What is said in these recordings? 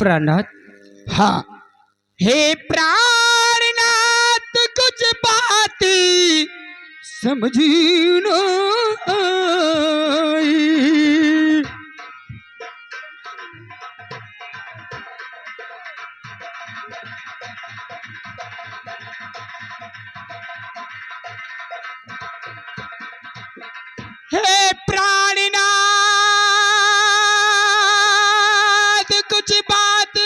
प्राणनाथ। हाँ। हे प्राणनाथ कुछ बात समझी न आई। हे प्राणनाथ कुछ बात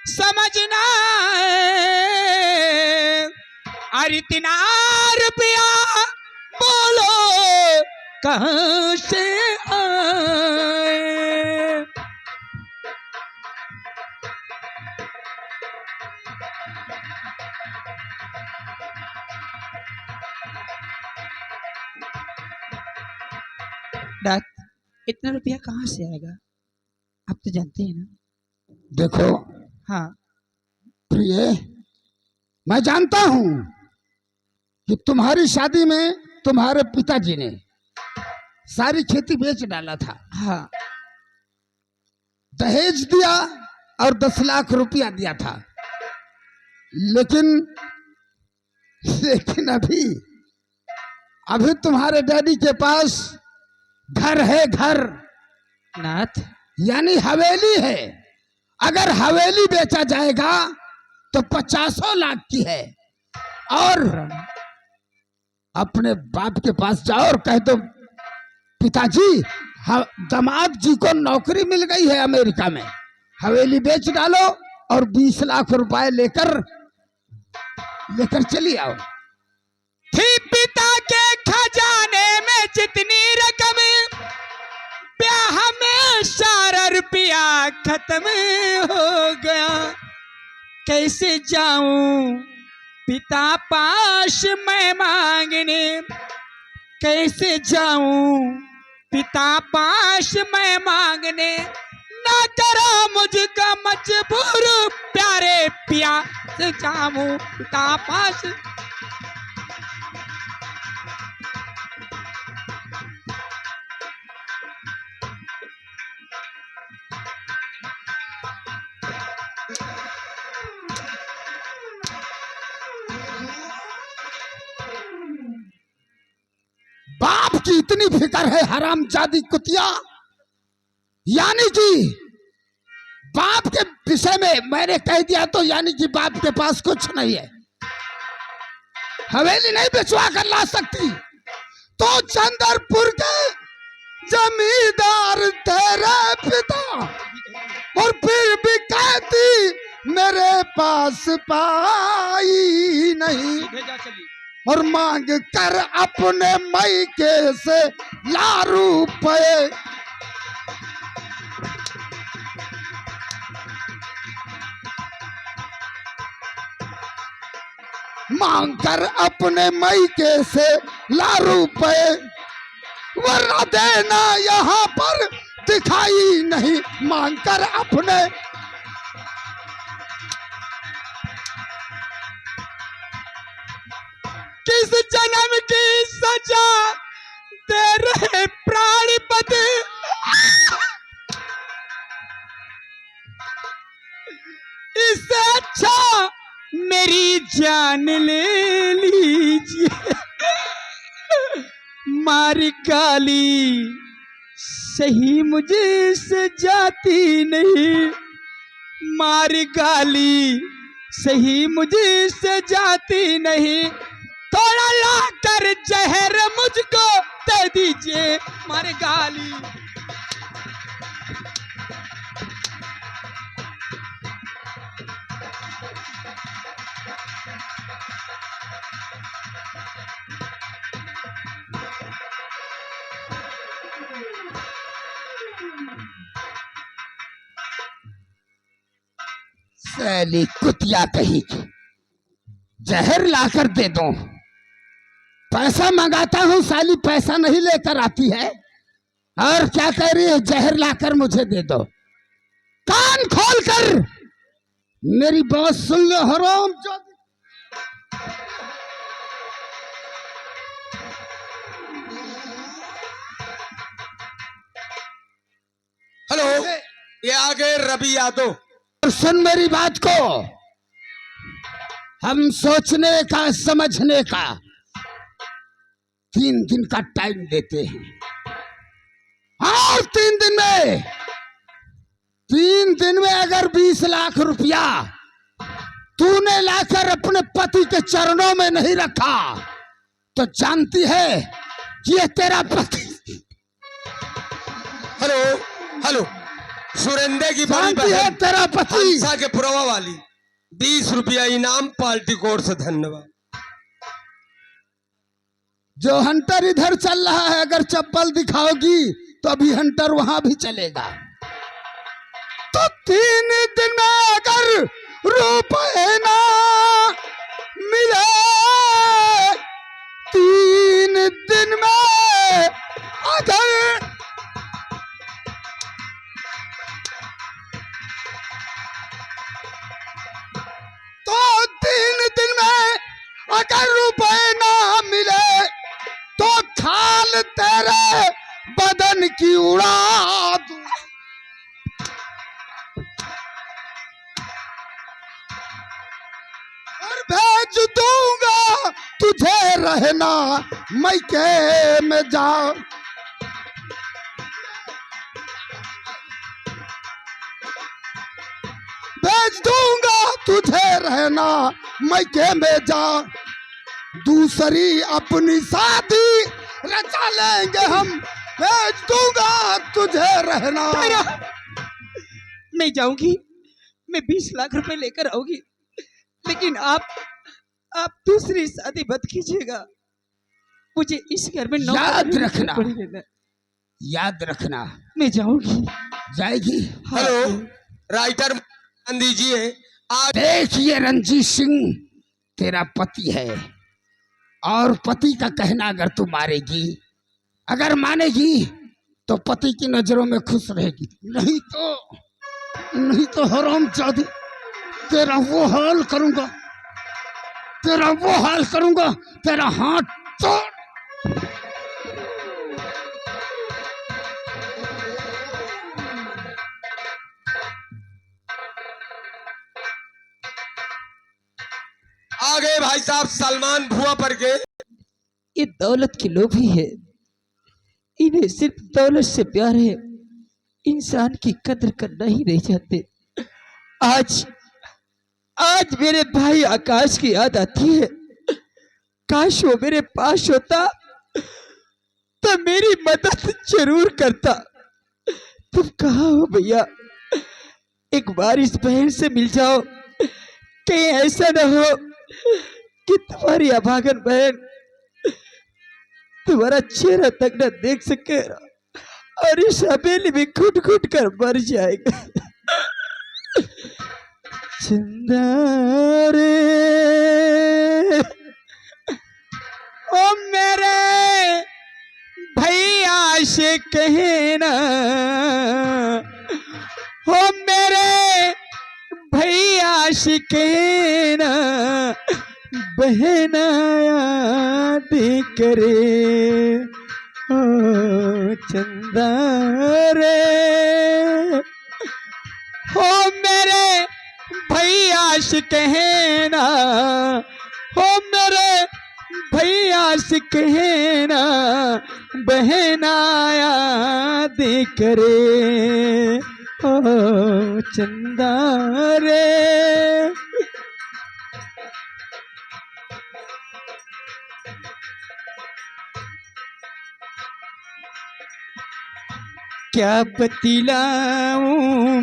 समझना अरे इतना रुपया बोलो कहाँ से आए। नाथ, इतना रुपया कहाँ से आएगा? आप तो जानते हैं ना। देखो हाँ प्रिय, मैं जानता हूं कि तुम्हारी शादी में तुम्हारे पिताजी ने सारी खेती बेच डाला था। हाँ दहेज दिया और 10 लाख रुपया दिया था। लेकिन अभी तुम्हारे डैडी के पास घर है, घर नाथ, यानी हवेली है। अगर हवेली बेचा जाएगा तो 50 लाख की है। और अपने बाप के पास जाओ और कह दो पिताजी दामाद जी को नौकरी मिल गई है अमेरिका में, हवेली बेच डालो और 20 लाख रुपए लेकर चली आओ। थी पिता के खजाने में जितनी रकम, ब्याह में सारा रुपया खत्म हो गया। कैसे जाऊं पिता पास मैं मांगने, कैसे जाऊं पिता पास मैं मांगने। ना करो मुझको मजबूर प्यारे पिया से जाऊं पिता पास। बाप की इतनी फिक्र है हरामजादी कुतिया, यानी कि बाप के विषय में मैंने कह दिया तो यानी कि बाप के पास कुछ नहीं है, हवेली नहीं बेचवा कर ला सकती। तो चंद्रपुर के जमींदार तेरे पिता, और फिर भी कहती मेरे पास पाई नहीं, और मांग कर अपने मायके से ला रुपए। मांग कर अपने मायके से ला रुपए, वरना देना यहाँ पर दिखाई नहीं। मांग कर अपने किस जन्म की सजा दे रहे प्राणपति, इससे अच्छा मेरी जान ले लीजिए। मारी गाली सही मुझे से जाती नहीं, मारी गाली सही मुझे से जाती नहीं। थोड़ा लाकर जहर मुझको दे दीजिए मारे गाली। सैली कुतिया कही जहर लाकर दे दो, पैसा मंगाता हूं साली पैसा नहीं लेकर आती है, और क्या कह रही है जहर लाकर मुझे दे दो। कान खोल कर मेरी बात सुन लो हराम। हेलो, ये आ गए रवि यादव। और सुन मेरी बात को, हम सोचने का समझने का 3 दिन का टाइम देते हैं, और 3 दिन में अगर 20 लाख रुपया तूने लाकर अपने पति के चरणों में नहीं रखा तो जानती है कि ये तेरा पति। हेलो हेलो, सुरेंद्र की बड़ी जानती है बहन तेरा पति। हंसा के पुरवा वाली 20 रुपया इनाम पार्टी कोर से, धन्यवाद। जो हंटर इधर चल रहा है, अगर चप्पल दिखाओगी तो अभी हंटर वहां भी चलेगा। तो 3 दिन में अगर रुपए ना मिले, 3 दिन में अगर तो 3 दिन में अगर रुपए ना मिले तो खाल तेरे बदन की उड़ा दूं। और भेज दूंगा तुझे रहना मैके में जा। भेज दूंगा तुझे रहना मैके में जा, दूसरी अपनी शादी रचा लेंगे हम। भेज दूंगा तुझे रहना। मैं जाऊंगी, मैं 20 लाख रुपए लेकर आऊंगी, लेकिन आप दूसरी शादी मत कीजिएगा। मुझे इस घर में याद रखना, पड़ेगा। याद रखना। मैं जाऊंगी। जाएगी। हेलो राइटर दीजिए। आज देखिए रंजीत सिंह, तेरा पति है और पति का कहना अगर तू मारेगी, अगर मानेगी तो पति की नजरों में खुश रहेगी, नहीं तो हरामजादी तेरा वो हाल करूंगा, तेरा हाथ तोड़। आ गए भाई साहब सलमान भुआ पर के। ये दौलत के लोभी है, इन्हें सिर्फ दौलत से प्यार है, इंसान की कद्र करना ही नहीं चाहते। आज मेरे भाई आकाश की याद आती है। काश वो मेरे पास होता तो मेरी मदद जरूर करता। तुम कहाँ हो भैया? एक बार इस बहन से मिल जाओ, कहीं ऐसा ना हो कि तुम्हारी अभागन बहन तुम्हारा चेहरा तक न देख सके और इस हवेली में घुट घुट कर मर जाएगा। चंदा रे ओ मेरे भैया से कहना, ओ मेरे भैया से कहना, बहना याद करे ओ चंदा रे। हो मेरे भैया से कहना, हो मेरे भैया से कहना, बहना याद करे ओ चंदा रे। क्या बतलाऊं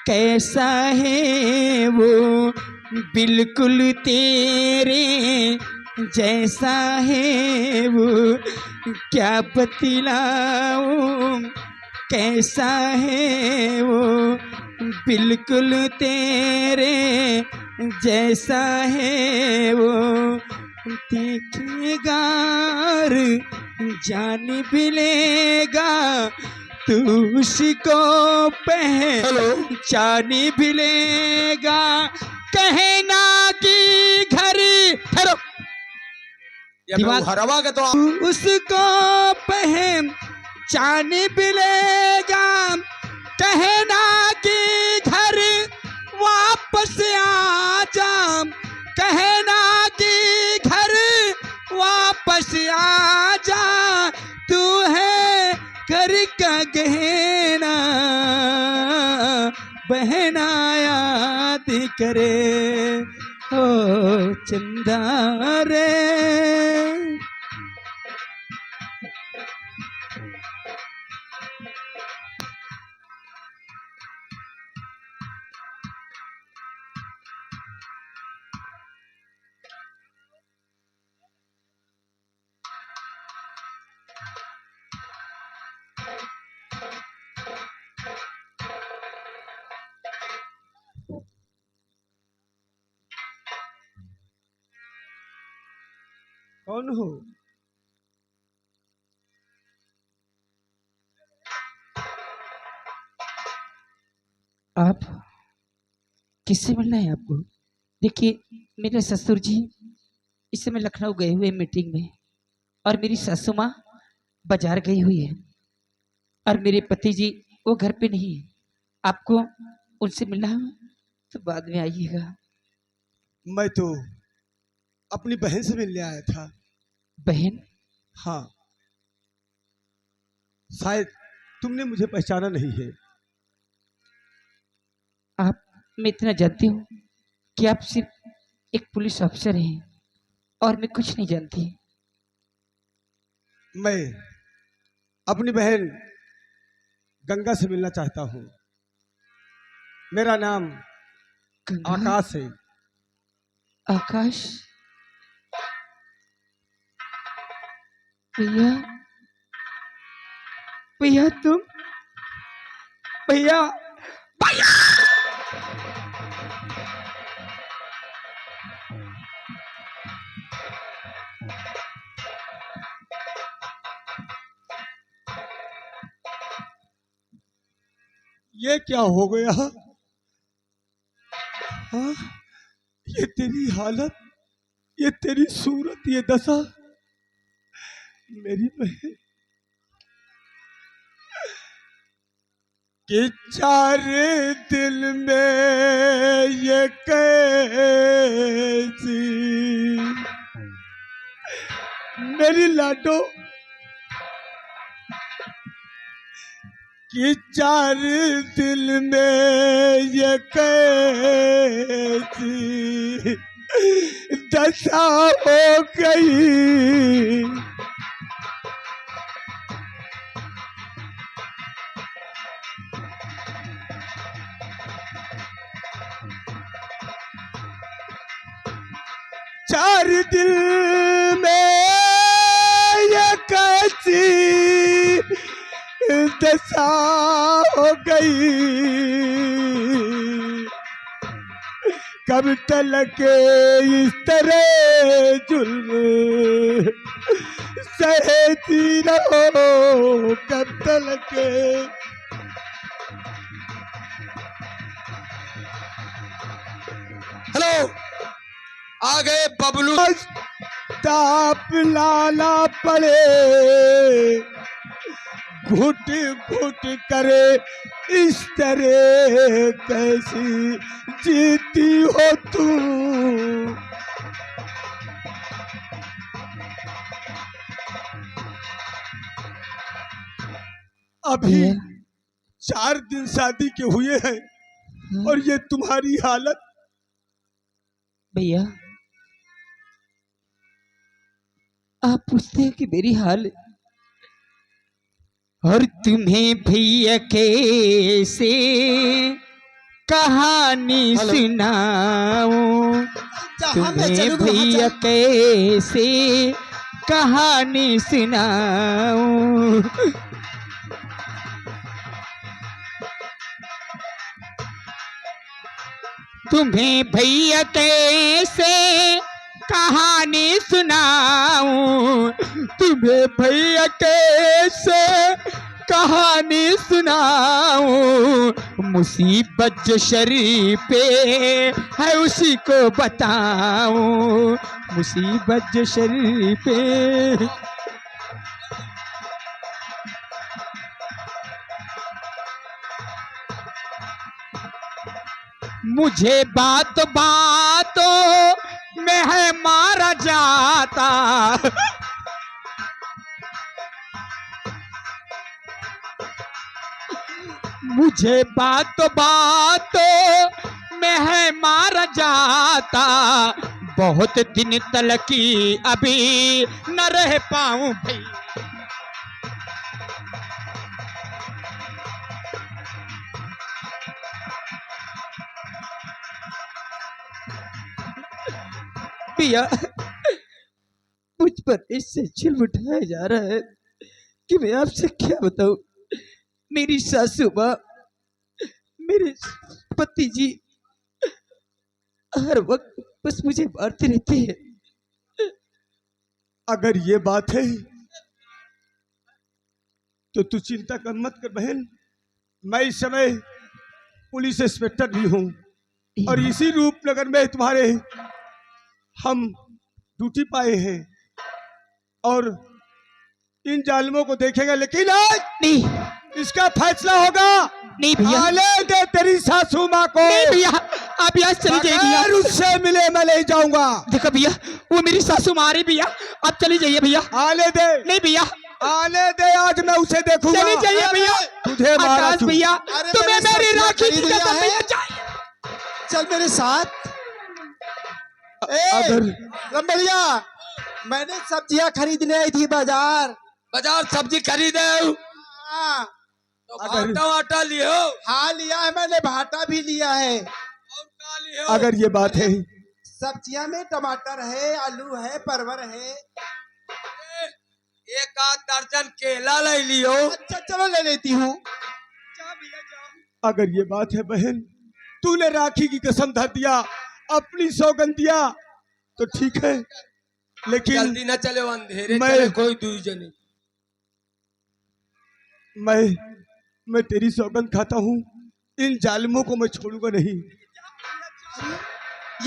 कैसा है वो, बिल्कुल तेरे जैसा है वो। क्या बतलाऊं कैसा है वो, बिल्कुल तेरे जैसा है वो। देखेगा और जान भी लेगा, तू उसको पहचान भी लेगा। कहना कि घर ठहरो, हरवा का तो उसको पहचान भी लेगा। कहना कि घर वापस आ जा, कहना कि घर वापस आ जा, तू है घर का गहना, बहना याद करे ओ चंदा रे। कौन हो? आप किससे मिलना है आपको? देखिए, मेरे ससुर जी इस समय लखनऊ गए हुए मीटिंग में, और मेरी सासू माँ बाजार गई हुई है, और मेरे पति जी वो घर पे नहीं है। आपको उनसे मिलना है तो बाद में आइएगा। मैं तो अपनी बहन से मिलने आया था। बहन? हाँ, शायद तुमने मुझे पहचाना नहीं है। आप, मैं इतना जानती हूँ कि आप सिर्फ एक पुलिस अफसर हैं और मैं कुछ नहीं जानती। मैं अपनी बहन गंगा से मिलना चाहता हूँ। मेरा नाम गंगा? आकाश है। आकाश? भैया, भैया तुम, भैया, भैया! ये क्या हो गया? हाँ, ये तेरी हालत, ये तेरी सूरत, ये दशा। मेरी बहन कि चार दिल में ये कैसी, मेरी लाडो कि चार दिल में ये कैसी दशा हो गई। चार दिल में ये कैसी दशा हो गई। कब तलक इस तरह जुल्म सहती रहो, कब तलक। हेलो, आ गए बबलू। ताप लाला पड़े, घुट घुट करे इस तरह कैसी जीती हो तू। अभी 4 दिन शादी के हुए हैं और ये तुम्हारी हालत। भैया, आप पूछते हैं कि मेरी हाल, और तुम्हें भैया कैसे कहानी सुनाऊं, तुम्हें भैया कैसे कहानी सुनाऊं। तुम्हें भैया कैसे कहानी सुनाऊं, तुम्हें भैया कैसे कहानी सुनाऊं। मुसीबत जो शरीर पे है उसी को बताऊं, मुसीबत जो शरीर पे। मुझे बात बातों में है मारा जाता। मुझे बात बातों में है मारा जाता। बहुत दिन तलकी अभी न रह पाऊं भाई। पिया, मुझ पर इससे चिल्ल उठाया जा रहा है कि मैं आपसे क्या बताऊं। मेरी सासू माँ, मेरे पति जी हर वक्त बस मुझे मारते रहते हैं। अगर ये बात है तो तू चिंता कर मत कर बहन। मैं इस समय पुलिस इंस्पेक्टर भी हूँ और इसी रूपनगर में तुम्हारे हम ड्यूटी पाए हैं और इन जालिमों को देखेंगे, लेकिन आज नहीं, इसका फैसला होगा। नहीं भैया, आने दे तेरी सासू माँ को। नहीं भैया, आप यहाँ चली जाइए भैया। अगर उससे मिले मैं ले जाऊंगा। देखो भैया, वो मेरी सासू माँ आ रही भैया, आप चली जाइए भैया। आने दे। नहीं भैया, आने दे, आज मैं उसे देखूंगा। चली जाइए भैया। तुझे मारा आकाश तू। भैया, अरे तुम्हें मेरी मेरी सब्जियां राखी खरीद की लिया कसम है। भैया चाहिए। चल मेरे साथ। अगर रमैया, मैंने सब्जियां खरीदने आई थी बाजार। बाजार सब्जी खरीदे हो हाँ, तो अगर- भाटा वाटा लियो हाँ लिया है मैंने, भाटा भी लिया है। और का लियो अगर ये बात है सब्जियां में टमाटर है, आलू है, परवर है। एक आध दर्जन केला ले लियो। अच्छा चलो ले लेती हूँ। अगर ये बात है बहन, तूने राखी की कसम धर दिया, अपनी सौगंध दिया तो ठीक है, लेकिन जल्दी न चले, अंधेरे मैं- चले कोई दूसरी। मैं तेरी सौगंध खाता हूँ, इन जालिमों को मैं छोड़ूंगा नहीं।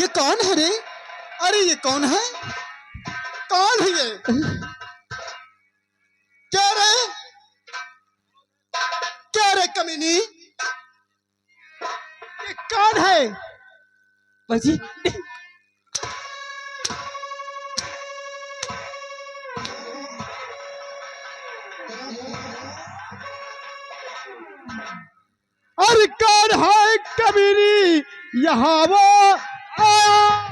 ये कौन है रे? अरे ये कौन है? कौन है ये? क्या रे? क्या रे कमीनी? ये कौन है? बाजी, अरे कौन है कमीनी? यहाँ वो आया।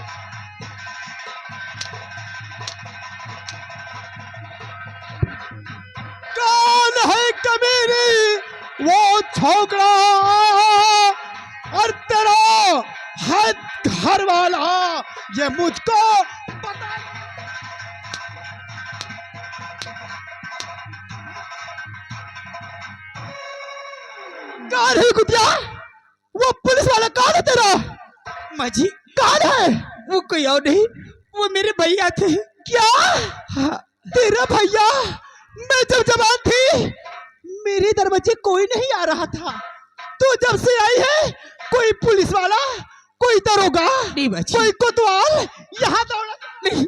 कौन है कमीनी? वो छोकरा और तेरा है घर वाला, ये मुझको पता। कौन है कुतिया? वो पुलिस वाला कौन है तेरा? माजी, कौन है? वो कोई और नहीं, वो मेरे भैया थे। क्या? हाँ, तेरा भैया? मैं जब जवान थी मेरे दरवाजे कोई नहीं आ रहा था। तू जब से आई है कोई पुलिस वाला, कोई दरोगा, नहीं बाजी, कोई कोतवाल यहाँ दौड़ा नहीं।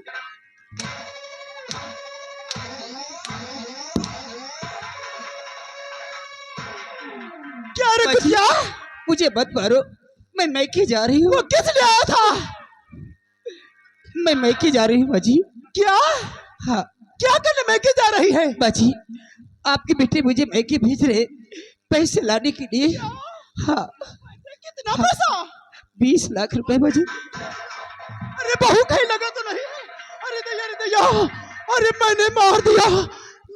क्या रे बाजी, कुतिया? मुझे मत मारो, मैं मैके जा रही वो हूँ। किस लिए आया था? मैं मैके जा रही हूँ बाजी। क्या? हाँ क्या करने मैके जा रही है? बाजी, आपके बेटे मुझे मैके भेज रहे पैसे लाने के लिए। हाँ, कितना पैसा? 20 लाख रुपए बाजी। अरे बहू कहीं लगा तो नहीं? अरे दैया, अरे दैया, अरे मैंने मार दिया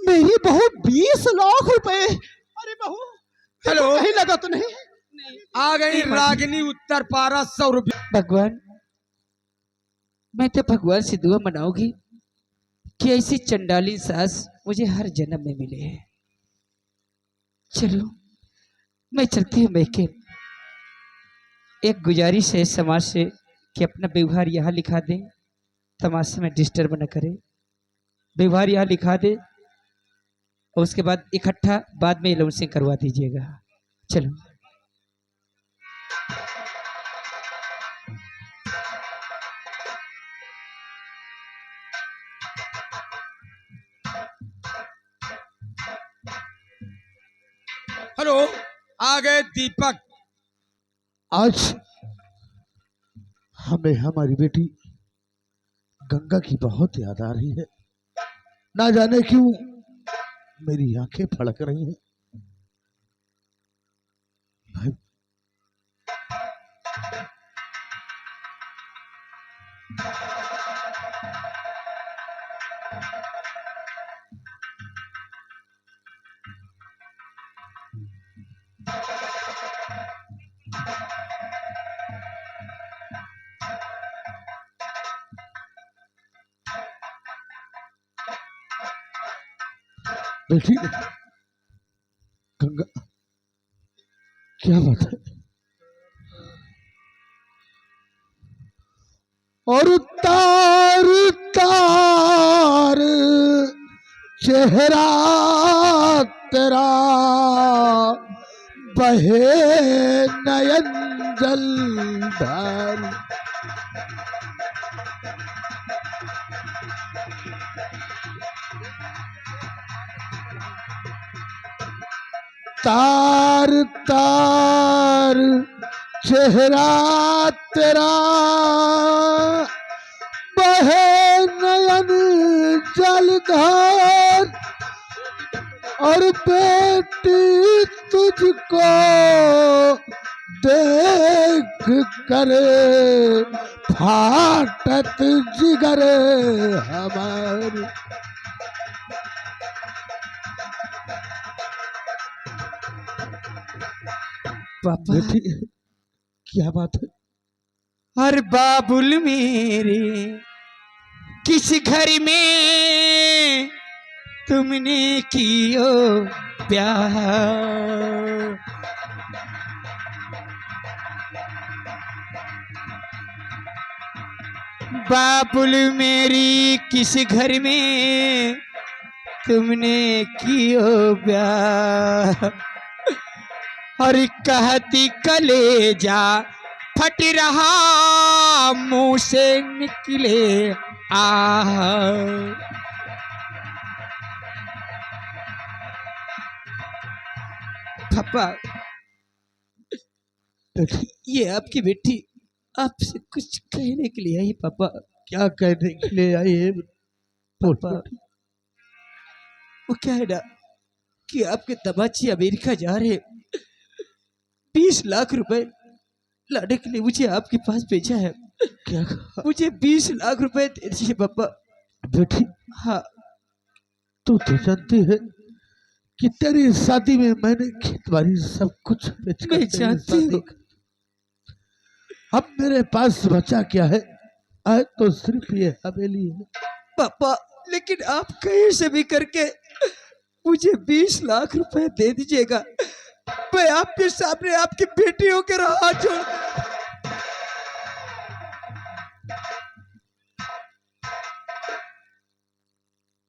मेरी बहू। 20 लाख रुपए? अरे बहू हेलो, कहीं लगा तो नहीं? आ गई रागिनी उत्तर पारा 100 रुपये। भगवान, मैं तो भगवान से दुआ मनाऊंगी कि ऐसी चंडाली सास मुझे हर जन्म में मिले। चलो मैं चलती हूँ मैके। एक गुजारिश है समाज से कि अपना व्यवहार यहाँ लिखा दें, तमाशे में डिस्टर्ब न करें। व्यवहार यहाँ लिखा दे और उसके बाद इकट्ठा बाद में अनाउंसिंग करवा दीजिएगा। चलो। हेलो, आ गए दीपक। आज हमें हमारी बेटी गंगा की बहुत याद आ रही है। ना जाने क्यों मेरी आंखें फड़क रही हैं। भाई बेटी गंगा, क्या बात है? और तार तार चेहरा तेरा बहे नयन जलधार। तार तार चेहरा तेरा बहे नयन जलधार। और बेटी तुझको देख कर फाटत जिगर हमार। पापा, बेटी क्या बात है? अरे बाबुल मेरे, किस घर में तुमने कियो प्यार? बाबुल मेरी, किस घर में तुमने कियो प्यार? और कहती कलेजा फट रहा मुंह से निकले आ। पापा, ये आपकी बेटी आपसे कुछ कहने के लिए आई। पापा, क्या कहने के लिए आई है? पापा, वो क्या है ना कि आपके दमाची अमेरिका जा रहे, 20 लाख रुपए लाने के लिए मुझे आपके पास भेजा है। क्या? मुझे 20 लाख रुपए दे दीजिए पापा। बेटी, हाँ, तू तो जानती है कि तेरी शादी में मैंने खेतबाड़ी सब कुछ बेचकर मैं तेरी जानती शादी हूँ। अब मेरे पास बचा क्या है? आज तो सिर्फ ये हवेली है। पापा, लेकिन आप कहीं से भी करके मुझे 20 लाख रुपए दे दीजिएगा। मैं आपके सामने आपकी बेटियों के हाथ जोड़।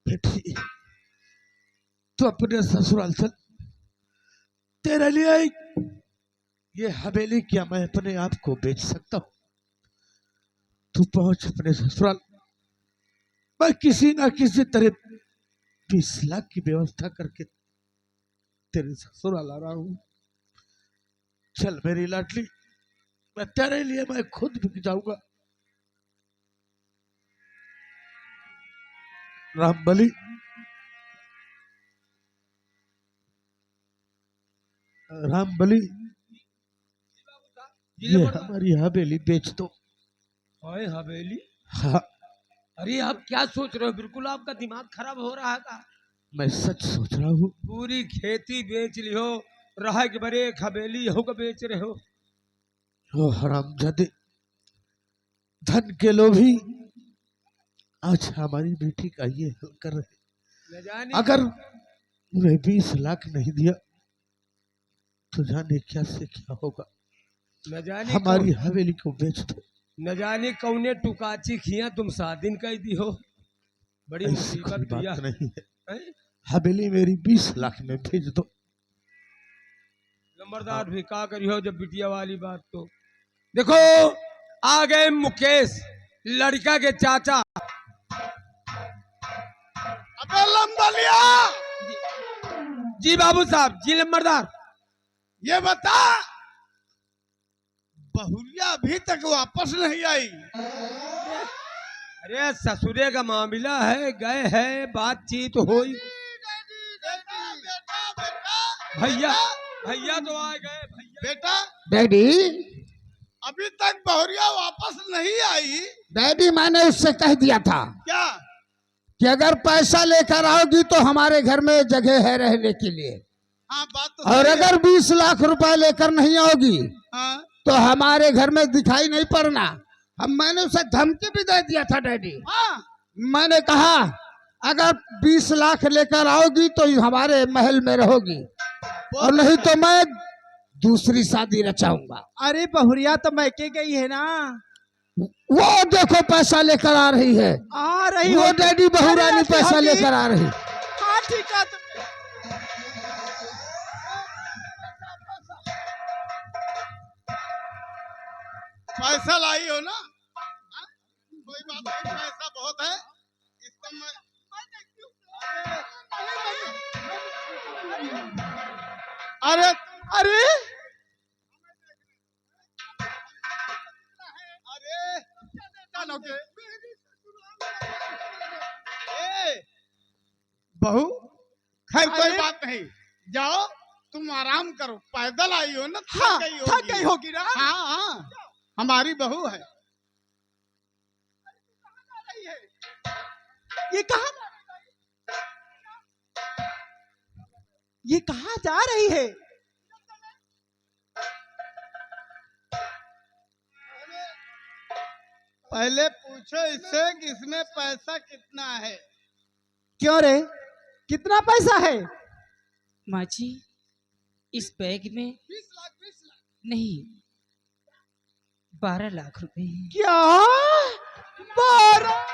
बेटी, तू अपने ससुराल चल। तेरे लिए ये हवेली क्या मैं अपने आप को बेच सकता हूँ? तू पहुंच अपने ससुराल। मैं किसी ना किसी तरह 20 लाख की व्यवस्था करके तेरे ससुराल आ रहा हूँ। चल मेरी लाडली, मैं तेरे लिए मैं खुद बिक जाऊंगा। रामबली, रामबली, ये हमारी हवेली बेच दो। हाय हवेली? हाँ, अरे आप क्या सोच रहे हो? बिल्कुल आपका दिमाग खराब हो रहा है का? मैं सच सोच रहा हूँ। पूरी खेती बेच लियो, रहा के बरे एक हवेली हो का बेच रहे हो। ओ हरामजादे, धन के लोभी आज हमारी बेटी का ये हल कर रहे। न जाने अगर उन्हें 20 लाख नहीं दिया तो जाने क्या से क्या होगा। न जाने हमारी हवेली को बेच दो। न जाने कौने टुकाची खिया तुम शादीन कह दी हो। बड़ी ऐसी मुसीबत कोई दिया बात नहीं है। हैं? हवेली मेरी 20 लाख में भेज दो। नंबरदार भी का करी हो जब बिटिया वाली बात। तो देखो, आ गए मुकेश, लड़का के चाचा। अबे लंबलिया, जी बाबू साहब, जी नंबरदार। ये बता बहुरिया अभी तक वापस नहीं आई। अरे ससुरे का मामला है, गए है, बातचीत हुई। भैया भैया तो आ गए भैया। बेटा डैडी, अभी तक बहुरिया वापस नहीं आई। डैडी मैंने उससे कह दिया था क्या? कि अगर पैसा लेकर आओगी तो हमारे घर में जगह है रहने के लिए, हाँ बात तो और सही है। अगर 20 लाख रुपए लेकर नहीं आओगी हाँ तो हमारे घर में दिखाई नहीं पड़ना। अब मैंने उसे धमकी भी दे दिया था डैडी। हाँ मैंने कहा अगर 20 लाख लेकर आओगी तो हमारे महल में रहोगी, और नहीं तो मैं दूसरी शादी रचाऊंगा। अरे बहुरिया तो मैके गई है ना, वो देखो पैसा लेकर आ रही है, आ रही वो हो। डैडी बहुरानी अरे पैसा होगी। लेकर आ रही। हाँ ठीक है। पैसा लाई हो ना? हाँ? कोई बात नहीं, पैसा बहुत है इसका। मैं अरे अरे अरे जानोगे? ए, बहू खैर कोई अरे। बात नहीं, जाओ तुम आराम करो। पैदल आई हो ना, हाँ थक गई थक गई होगी ना। हाँ हाँ, हमारी बहू है। ये कहाँ ये कहाँ जा रही है? पहले पूछो इससे कि इसमें पैसा कितना है। क्यों रे, कितना पैसा है? माँ जी, इस बैग में 20 लाख 20 लाख। नहीं 12 लाख रुपए हैं। क्या 12?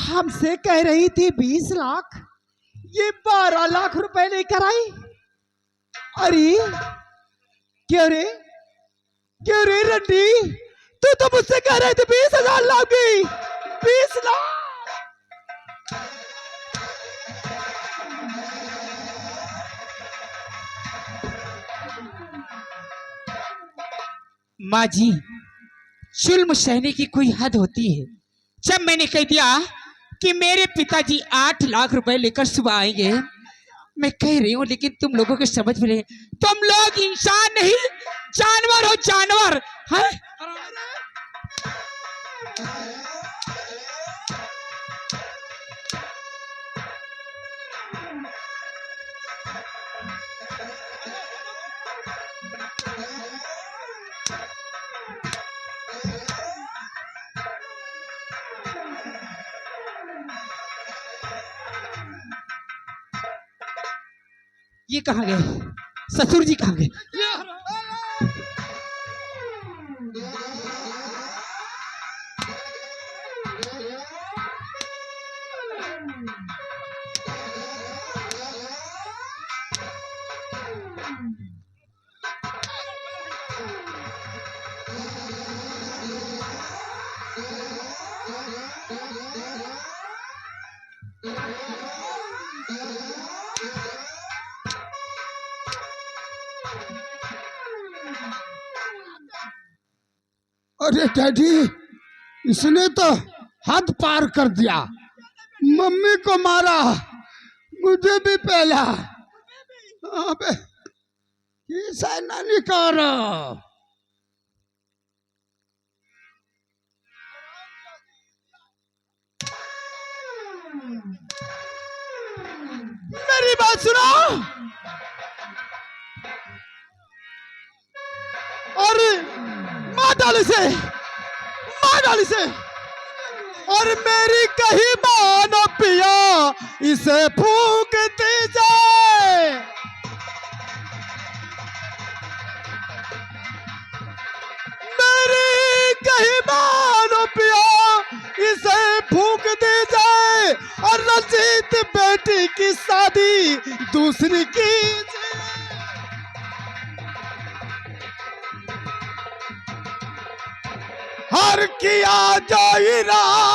हमसे कह रही थी 20 लाख, ये 12 लाख रुपए लेकर आई। अरे क्यों रे रंडी, तू तो मुझसे कह रहे थे 20,000 लाओगी। 20 लाख? माँ जी, जुल्म सहने की कोई हद होती है। जब मैंने कह दिया कि मेरे पिताजी 8 लाख रुपए लेकर सुबह आएंगे, मैं कह रही हूँ, लेकिन तुम लोगों के समझ में नहीं। तुम लोग इंसान नहीं, जानवर हो, जानवर। हाँ? ये कहाँ गए? ससुर जी कहाँ गए? अरे डैडी, इसने तो हद पार कर दिया। मम्मी को मारा, मुझे भी पहला। अबे ऐसा नहीं करो। मेरी बात सुनो। और मार डाली से और मेरी कही मानो पिया, इसे फूक दीजिए। मेरी कही मानो पिया, इसे फूक दीजिए और रंजीत बेटी की शादी दूसरी कीजिए। हर किया जो इरादा